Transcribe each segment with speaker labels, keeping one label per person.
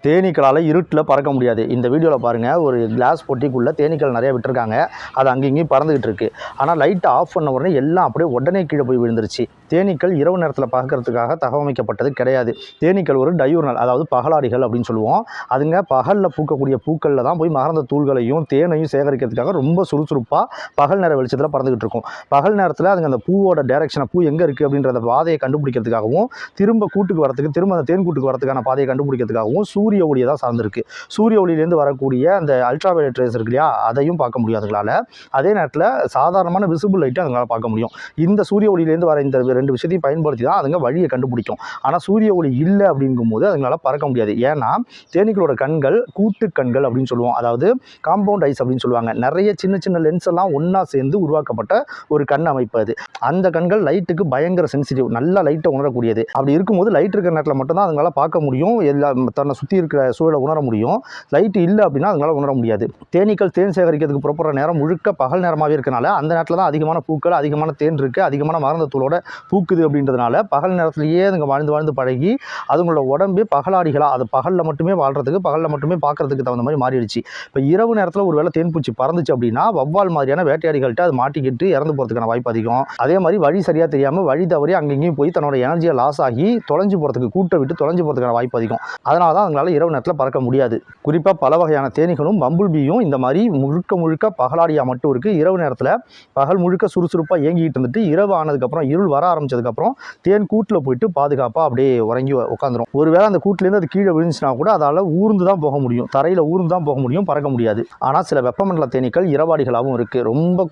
Speaker 1: தேனீக்களால் இருட்டில் பறக்க முடியாது. இந்த வீடியோவில் பாருங்கள், ஒரு கிளாஸ் பொட்டிக்குள்ளே தேனீக்கள் நிறையா விட்டுருக்காங்க. அது அங்கேயும் பறந்துக்கிட்டு இருக்குது. ஆனால் லைட்டை ஆஃப் பண்ண உடனே எல்லாம் அப்படியே உடனே கீழே போய் விழுந்துருச்சு. தேனீக்கள் இரவு நேரத்தில் பார்க்கறதுக்காக தகவமைக்கப்பட்டது கிடையாது. தேனீக்கள் ஒரு டையூர்னல், அதாவது பகலாடிகள் அப்படின்னு சொல்லுவோம். அதுங்க பகலில் பூக்கக்கூடிய பூக்களில் தான் போய் மகரந்த தூள்களையும் தேனையும் சேகரிக்கிறதுக்காக ரொம்ப சுறுசுறுப்பாக பகல் நேர வெளிச்சத்தில் பறந்துக்கிட்டு இருக்கும். பகல் நேரத்தில் அதுங்க அந்த பூவோட டைரக்ஷனை, பூ எங்கே இருக்குது அப்படின்றத பாதையை கண்டுபிடிக்கிறதுக்காகவும், திரும்ப கூட்டுக்கு வரத்துக்கு, திரும்ப அந்த தேன் கூட்டுக்கு வரதுக்கான பாதையை கண்டுபிடிக்கிறதுக்காகவும் சூரிய ஒளியை தான் சார்ந்திருக்கு. சூரிய ஒளியிலேருந்து வரக்கூடிய அந்த அல்ட்ராவயலட் ரேஸ் இருக்கு இல்லையா, அதையும் பார்க்க முடியும் அதுங்களால். அதே நேரத்தில் சாதாரணமான விசிபிள் லைட்டும் அதுங்களால் பார்க்க முடியும். இந்த சூரிய ஒளியிலேருந்து வர இந்த ரெண்டு விஷயத்தையும் பயன்படுத்தி தான் அதுங்க வழியை கண்டுபிடிக்கும். ஆனால் சூரிய ஒளி இல்லை அப்படிங்கும்போது அதுங்களால் பறக்க முடியாது. ஏன்னா தேனீக்களோட கண்கள் கூட்டு கண்கள் அப்படின்னு சொல்லுவோம். அதாவது காம்பவுண்ட் ஐஸ் அப்படின்னு சொல்லுவாங்க. நிறைய சின்ன சின்ன லென்ஸ் எல்லாம் ஒன்றா சேர்ந்து உருவாக்கப்பட்ட ஒரு கண் அமைப்பு அது. அந்த கண்கள் லைட்டுக்கு பயங்கர சென்சிட்டிவ், நல்லா லைட்டை உணரக்கூடியது. அப்படி இருக்கும்போது லைட் இருக்கிற நேரத்தில் மட்டும்தான் அதுங்களால் பார்க்க முடியும், தன்னை சுற்றி இருக்கிற சூழலை உணர முடியும். லைட் இல்லை அப்படின்னா அதுங்களால் உணர முடியாது. தேனீக்கள் தேன் சேகரிக்கிறதுக்கு புறப்படுற நேரம் முழுக்க பகல் நேரமாகவே இருக்கனால அந்த நேரத்தில் தான் அதிகமான பூக்கள், அதிகமான தேன் இருக்குது, அதிகமான மகரந்த தூளோட பூக்குது அப்படின்றதுனால பகல் நேரத்திலேயே அதுங்க வாழ்ந்து பழகி அதுங்களோட உடம்பே பகலாடிகளாக, அது பகலில் மட்டுமே வாழ்கிறதுக்கு, பகலில் மட்டுமே பார்க்கறதுக்கு தகுந்த மாதிரி மாறிடுச்சு. இப்போ இரவு நேரத்தில் ஒரு வேளை தேன்பூச்சி பறந்துச்சு அப்படின்னா வவ்வால் மாதிரியான வேட்டையாடிகள்கிட்ட அது மாட்டிக்கிட்டு இறந்து போகிறதுக்கான வாய்ப்பு அதிகம். அதே மாதிரி வழி சரியாக தெரியாமல் வழி தவறி அங்கேயும் போய் தன்னோட எனர்ஜியை லாஸ் ஆகி தொலைஞ்சு போகிறதுக்கு, கூட்டை விட்டு தொலைஞ்சு போகிறதுக்கான வாய்ப்பு அதிகம். அதனால தான் அவங்களால இரவு நேரத்தில் பறக்க முடியாது. குறிப்பாக பல வகையான தேனீகளும் பம்புள் பீயும் இந்த மாதிரி முழுக்க பகலாடியாக மட்டும் இருக்குது. இரவு நேரத்தில் பகல் முழுக்க சுறுசுறுப்பாக இயங்கிட்டு இருந்துட்டு இரவு ஆனதுக்கப்புறம், இருள் வர ஆரம்பிச்சதுக்கப்புறம் தேன் கூட்டில் போயிட்டு பாதுகாப்பாக அப்படியே உறங்கி உட்காந்துரும். ஒருவேளை அந்த கூட்டிலேருந்து அது கீழே விழுந்துச்சுன்னா கூட அதால் ஊர்ந்து தான் போக முடியும், தரையில் ஊர்ந்து தான் போக முடியும், பறக்க முடியாது. ஆனால் சில வெப்பமண்டல தேனீக்கள் இரவாடிகளாகவும் இருக்குது. ரொம்ப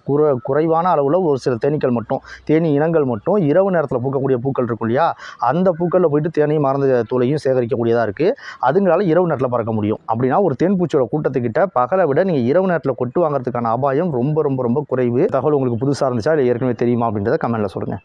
Speaker 1: குறைவான அளவில் ஒரு சில தேனீக்கள் மட்டும், தேனீ இனங்கள் மட்டும் இரவு நேரத்தில் பூக்கக்கூடிய பூக்கள் இருக்கும் இல்லையா, அந்த பூக்களில் போயிட்டு தேனையும் மறந்த தூளையும் சேகரிக்கக்கூடியதாக இருக்குது. அதுங்களால இரவு நேரத்தில் பறக்க முடியும். அப்படின்னா ஒரு தேன்பூச்சியோட கூட்டத்துக்கிட்ட பகலை விட நீங்கள் இரவு நேரத்தில் கொட்டு வாங்குறதுக்கான அபாயம் ரொம்ப குறைவு. தகவல் உங்களுக்கு புதுசாக இருந்துச்சா இல்லை ஏற்கனவே தெரியுமா அப்படின்றத கமெண்ட்டில் சொல்லுங்கள்.